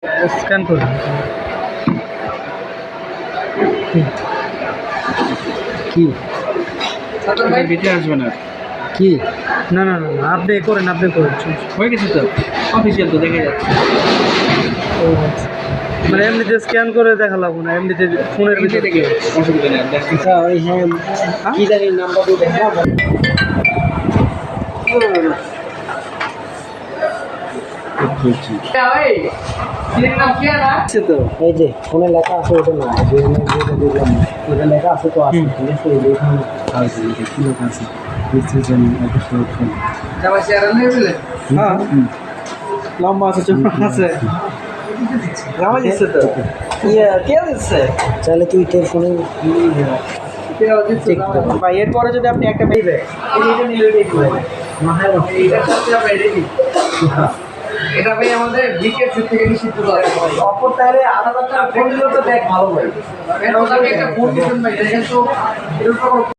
Scan করুন। কি video আসবে না কি না না না না, আপনি করেন হয়ে গেছে তো অফিসিয়াল তো দেখে যাচ্ছে ও আচ্ছা। মানে এমনিতে স্ক্যান করে দেখা লাগবো না, এমনিতে ফোনের ভিতরে দেখে অসুবিধা নেই দেখছি ওই হ্যাঁ কি জানি নাম্বার দিয়ে দেখা তো এই যে ফোনে লেখা আছে ওটা না, যে যেটা দেখলাম ওটা লেখা আছে তো আছে, ঠিক আছে। এই যে এখানে কি লেখা আছে হ্যাঁ লম্বা আছে, চোখ আছে রামা দিচ্ছে তো কে দিচ্ছে, তাহলে তুই তোর ফোনে ভাই এরপরে যদি আপনি একটা পাইবে এটা ভাই আমাদের বিকেট থেকে নিষিদ্ধ করে অপর তাহলে 8,000 টাকা ফোন দিলেও তো দেখ ভালো ভাই। একটা ফোন দিচ্ছেন ভাই দেখেন তো এরকম